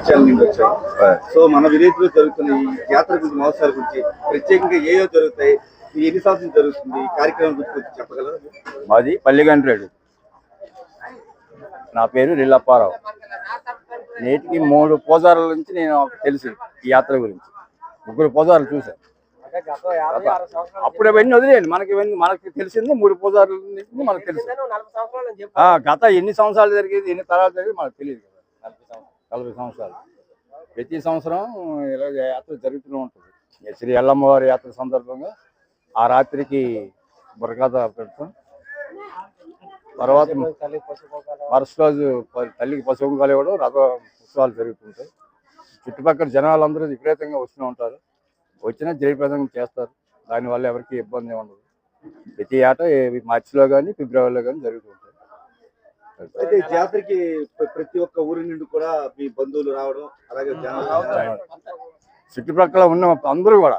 Channel నుండి వచ్చాయి. So మన విలేజ్లో జరుగుతున్న ఈ జాతర గురించి మహోత్సవాల గురించి ప్రత్యేకంగా ఏయో జరుగుతాయి, ఎన్ని సంవత్సరం జరుగుతుంది ఈ కార్యక్రమం గురించి చెప్పగలరు? మాది పల్లిగంట్రేడు. నా పేరు రిల్లప్పారావు. నేటికి 3 పూజారుల నుంచి నేను తెలుసు ఈ యాత్ర గురించి. 3 పూజారులు చూశాను. అప్పుడు అవన్నీ వదిలేయండి, మనకి తెలిసింది 3 పూజారుల నుంచి మనకు తెలుసు. గత ఎన్ని సంవత్సరాలు జరిగేది, ఎన్ని తరాలు జరిగేది మనకు తెలియదు కదా. 40 సంవత్సరాలు ప్రతి సంవత్సరం ఇలా యాత్ర జరుగుతూనే ఉంటుంది. శ్రీ ఎల్లమ్మవారి యాత్ర సందర్భంగా ఆ రాత్రికి బుర్రకథ పెడతాం. తర్వాత మరుసటి రోజు తల్లికి పశువులు ఇవ్వడం, రథ ఉత్సవాలు జరుగుతుంటాయి. చుట్టుపక్కల జనాలందరూ విపరీతంగా వస్తూ ఉంటారు. వచ్చినా జయప్రదంగా చేస్తారు. దానివల్ల ఎవరికి ఇబ్బంది ఉండదు. ప్రతి ఏటా మార్చిలో కానీ ఫిబ్రవరిలో కానీ జరుగుతుంటాయి. అయితే జాతరకి ప్రతి ఒక్క ఊరి నుండి కూడా మీ బంధువులు రావడం, అలాగే చుట్టుపక్కల ఉన్న అందరూ కూడా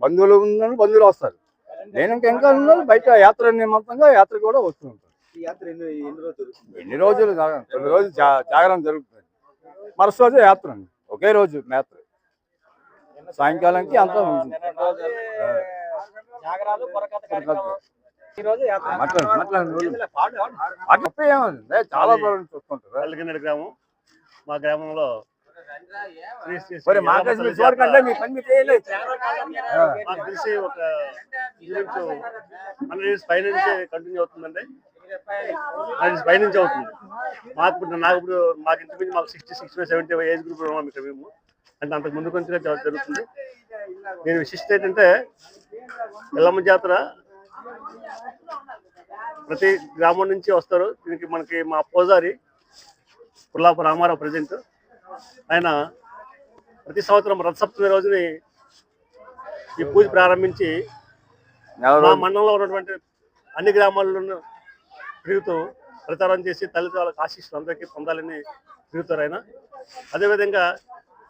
బంధువులు వస్తారు. నేను ఇంకా బయట యాత్ర నిమిత్తంగా యాత్ర కూడా వస్తూ ఉంటారు. ఈ యాత్ర ఎన్ని రోజులు కొన్ని రోజులు జాగరణ జరుగుతుంది. మరుసటి రోజు యాత్ర అండి, ఒకే రోజు యాత్ర. సాయంకాలానికి అంతా చాలా దూరం చూసుకుంటారు. పల్లిగండ్రేడు గ్రామం. మా గ్రామంలో మాకు తెలిసి ఒక పైనుంచి కంటిన్యూ అవుతుందండి. పైనుంచి అవుతుంది. మాకు ఇంటి మాకు 60, 70 ఏజ్ గ్రూప్ ఉన్నాం ఇక్కడ మేము. అంటే అంతకు ముందు కొంచెం జరుగుతుంది. దీని విశిష్టత ఏంటంటే ఎల్లమ్మ జాతర ప్రతి గ్రామం నుంచి వస్తారు. దీనికి మనకి మా పూజారి పుల్లాపు రామారావు ప్రెసిడెంట్. ఆయన ప్రతి సంవత్సరం రథసప్తమి రోజుని ఈ పూజ ప్రారంభించి మా మండలంలో ఉన్నటువంటి అన్ని గ్రామాల్లో తిరుగుతూ ప్రచారం చేసి తల్లిదండ్రులకు ఆశీస్సులు అందరికీ పొందాలని తిరుగుతారు ఆయన. అదేవిధంగా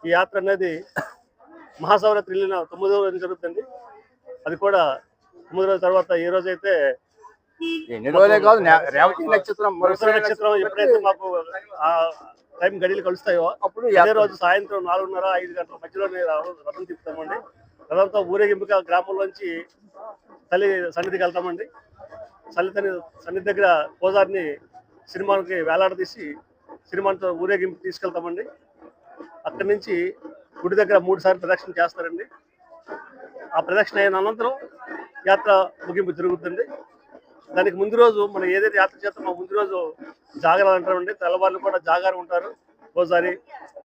ఈ యాత్ర అనేది మహాశివరాత్రి 9వ రోజు జరుగుతుంది. అది కూడా 9 రోజుల తర్వాత ఏ రోజైతే నక్షత్రం ఎప్పుడైతే మాకు ఆ టైం గడియలు కలుస్తాయో అప్పుడు అదే రోజు సాయంత్రం 4:30, 5 గంటల మధ్యలోనే రథం తిప్పుతామండి. రథంతో ఊరేగింపుగా గ్రామంలోంచి తల్లి సన్నిధికి వెళ్తామండి. సన్నిధి దగ్గర పూజారిని సినిమాకి వేలాడదీసి సినిమాతో ఊరేగింపు తీసుకెళ్తామండి. అక్కడి నుంచి గుడి దగ్గర 3 సార్లు ప్రదక్షిణ చేస్తారండి. ఆ ప్రదక్షిణ అయిన అనంతరం యాత్ర ముగింపు జరుగుతుంది. దానికి ముందు రోజు మనం ఏదైతే యాత్ర చేస్తామో ముందు రోజు జాగరణ అంటామండి. తెల్లవాళ్ళు కూడా జాగారం ఉంటారు. పూజారి